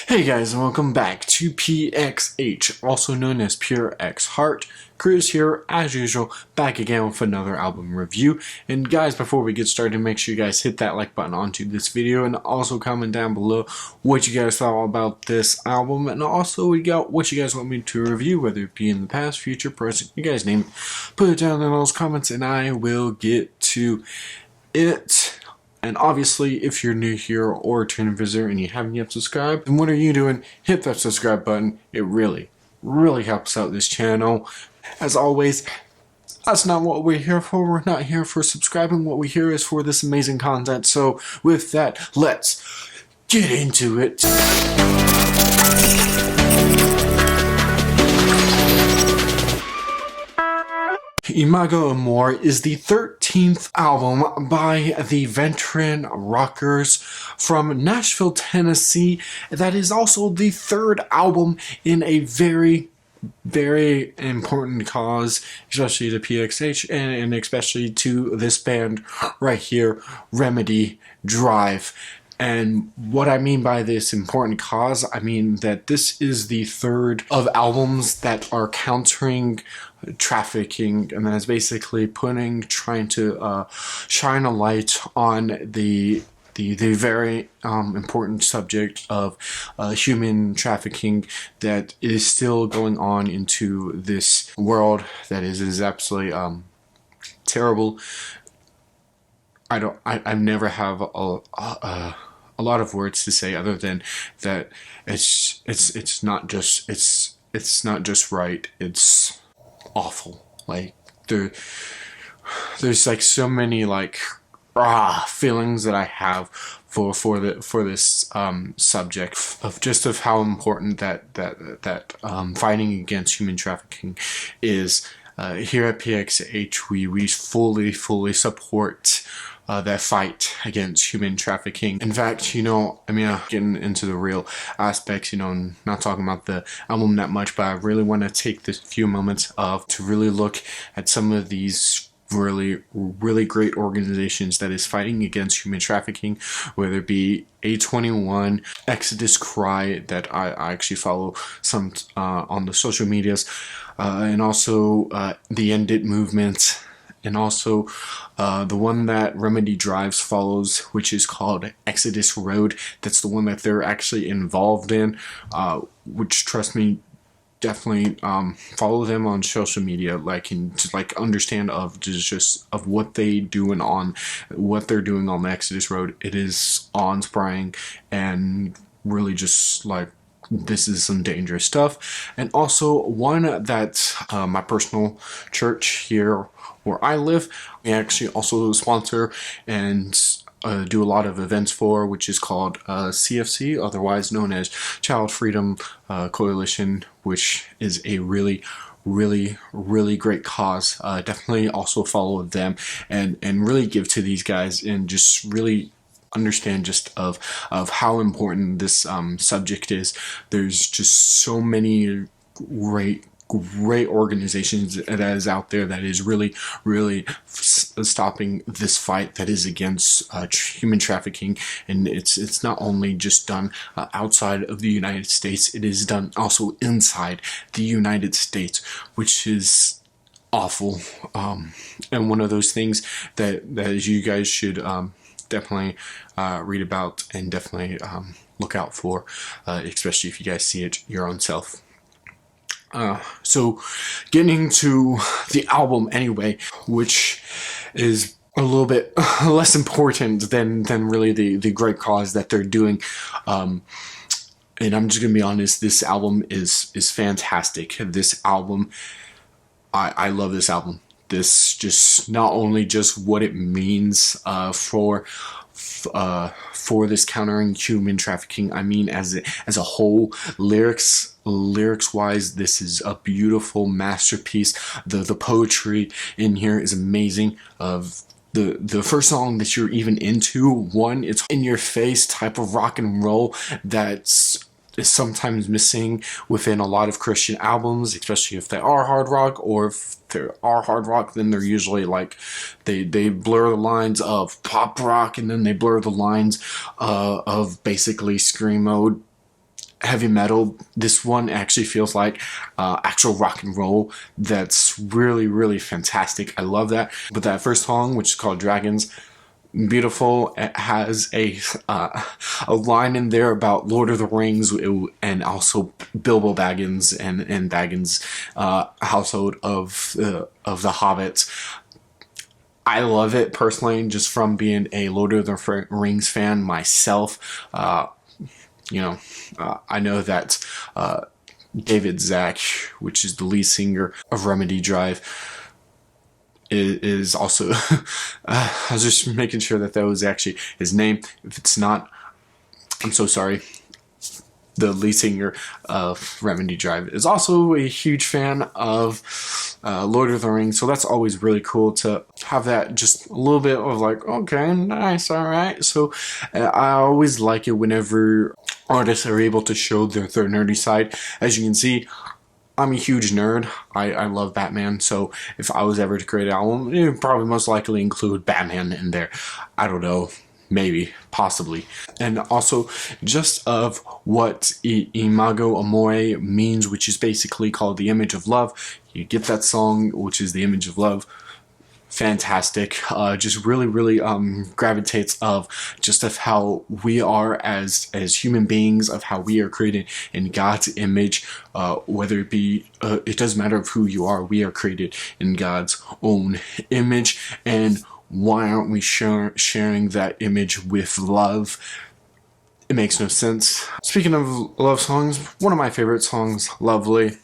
Hey guys, and welcome back to PXH, also known as PureXHeart. Chris here, as usual, back again with another album review. And guys, before we get started, make sure you guys hit that like button onto this video, and also comment down below what you guys thought about this album, and also what you guys want me to review, whether it be in the past, future, present, you guys name it. Put it down in those comments, and I will get to it. And obviously, if you're new here or a returning visitor and you haven't yet subscribed, then what are you doing? Hit that subscribe button. It really helps out this channel. As always, that's not what we're here for. We're not here for subscribing. What we're here is for this amazing content. So with that, let's get into it. Imago Amor is the 13th album by the veteran rockers from Nashville, Tennessee. That is also the third album in a very important cause, especially to PXH and especially to this band right here, Remedy Drive. And what I mean by this important cause, I mean that this is the third of albums that are countering trafficking, and that is basically trying to shine a light on the very important subject of human trafficking that is still going on into this world that is absolutely terrible. I never have a lot of words to say other than that it's not just right, it's awful. Like there's like so many like feelings that I have for this subject of how important that fighting against human trafficking is. Here at PXH, we fully support that fight against human trafficking. In fact, getting into the real aspects, I'm not talking about the album that much, but I really want to take this few moments to really look at some of these really great organizations that is fighting against human trafficking, whether it be A21, Exodus Cry, that I actually follow some on the social medias, and also the End It movement, and also the one that Remedy Drives follows, which is called Exodus Road. That's the one that they're actually involved in, which, trust me, definitely follow them on social media, and to understand of what they doing on what they're doing on the Exodus Road. It is awe-inspiring and really just like, this is some dangerous stuff. And also one that my personal church here where I live, we actually also sponsor and do a lot of events for, which is called CFC, otherwise known as Child Freedom Coalition, which is a really great cause. Definitely also follow them and really give to these guys, and just really understand just of how important this subject is. There's just so many great organizations that is out there that is really stopping this fight that is against human trafficking. And it's not only just done outside of the United States, it is done also inside the United States, which is awful, and one of those things that you guys should definitely read about and definitely look out for, especially if you guys see it your own self. So getting to the album anyway, which is a little bit less important than really the great cause that they're doing. And I'm just gonna be honest, this album is fantastic. This album, I love this album. This just not only just what it means for this countering human trafficking, I mean as a whole, lyrics wise, this is a beautiful masterpiece. The poetry in here is amazing. Of the first song that you're even into, it's in your face type of rock and roll that's is sometimes missing within a lot of Christian albums, especially if they are hard rock, or if they are hard rock, then they're usually like they blur the lines of pop rock, and then they blur the lines of basically screamo heavy metal. This one actually feels like actual rock and roll. That's really, really fantastic. I love that. But that first song, which is called Dragons, beautiful. It has a line in there about Lord of the Rings and also Bilbo Baggins and Baggins' household of the Hobbits. I love it personally, just from being a Lord of the Rings fan myself. I know that David Zach, which is the lead singer of Remedy Drive, is also I was just making sure that was actually his name. If it's not, I'm so sorry. The lead singer of Remedy Drive is also a huge fan of Lord of the Rings, so that's always really cool to have that just a little bit of like, okay, nice, all right. So I always like it whenever artists are able to show their nerdy side. As you can see, I'm a huge nerd. I love Batman, so if I was ever to create an album, it would probably most likely include Batman in there. I don't know. Maybe, possibly. And also, just of what Imago Amor means, which is basically called the image of love. You get that song, which is the image of love. Fantastic. Just really, really gravitates of just of how we are as human beings, of how we are created in God's image. Whether it be, it doesn't matter of who you are. We are created in God's own image, and why aren't we sharing that image with love? It makes no sense. Speaking of love songs, one of my favorite songs, Lovely,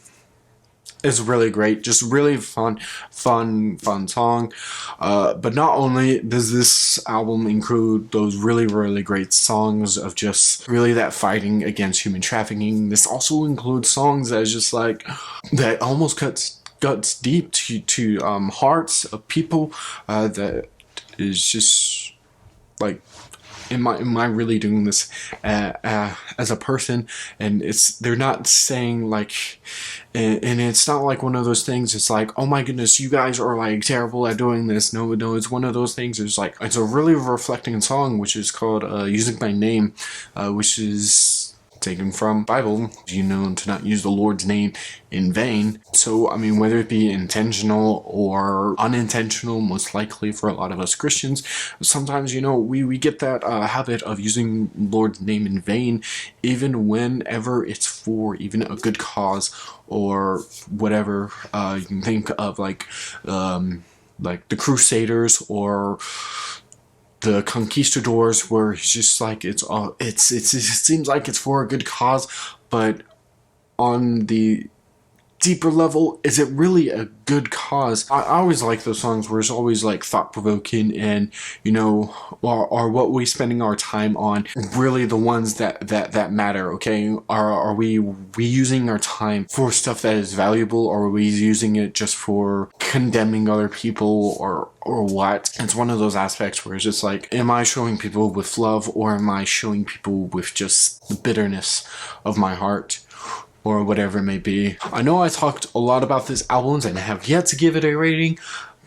is really great. Just really fun song. But not only does this album include those really, really great songs of just really that fighting against human trafficking, this also includes songs that is just like, that almost cuts deep to hearts of people, that is just like, am I really doing this as a person? And they're not saying like, and it's not like one of those things, it's like, oh my goodness, you guys are like terrible at doing this. No, it's one of those things. It's like, it's a really reflecting song, which is called Using My Name, which is taken from Bible, to not use the Lord's name in vain. So, I mean, whether it be intentional or unintentional, most likely for a lot of us Christians, sometimes, we get that habit of using Lord's name in vain, even whenever it's for even a good cause or whatever. You can think of like the Crusaders or the conquistadors, where it's just like it seems like it's for a good cause, but on the deeper level, is it really a good cause? I always like those songs where it's always like thought-provoking, and are what we spending our time on really the ones that matter? Okay, are we using our time for stuff that is valuable, or are we using it just for condemning other people, or what? It's one of those aspects where it's just like, am I showing people with love, or am I showing people with just the bitterness of my heart, or whatever it may be? I know I talked a lot about this album and I have yet to give it a rating,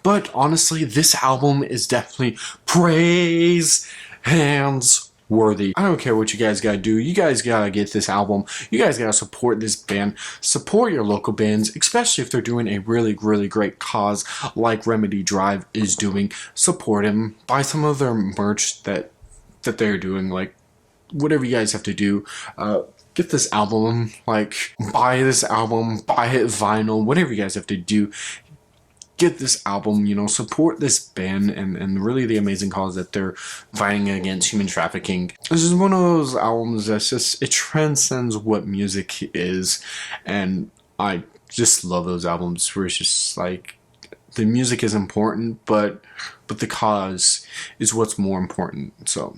but honestly, this album is definitely praise hands worthy. I don't care what you guys gotta do. You guys gotta get this album. You guys gotta support this band. Support your local bands, especially if they're doing a really, really great cause like Remedy Drive is doing. Support them. Buy some of their merch that they're doing, like whatever you guys have to do. Get this album, like, buy this album, buy it vinyl, whatever you guys have to do. Get this album, support this band and really the amazing cause that they're fighting against human trafficking. This is one of those albums that's just, it transcends what music is, and I just love those albums where it's just like, the music is important, but the cause is what's more important. So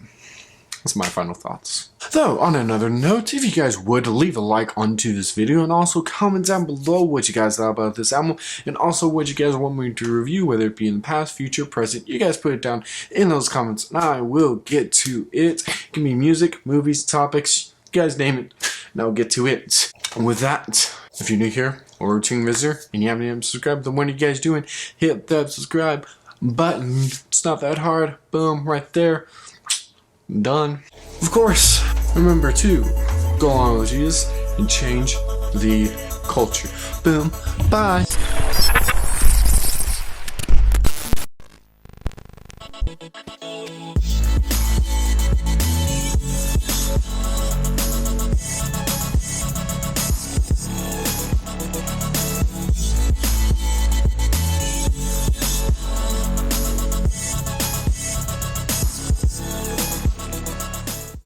that's my final thoughts. Though, on another note, if you guys would leave a like onto this video, and also comment down below what you guys thought about this album, and also what you guys want me to review, whether it be in the past, future, present. You guys put it down in those comments, and I will get to it. Give me music, movies, topics, you guys name it, and I'll get to it. With that, if you're new here, or a returning visitor, and you haven't even subscribed, then what are you guys doing? Hit that subscribe button. It's not that hard. Boom, right there. Done. Of course, remember to go along with Jesus and change the culture. Boom. Bye.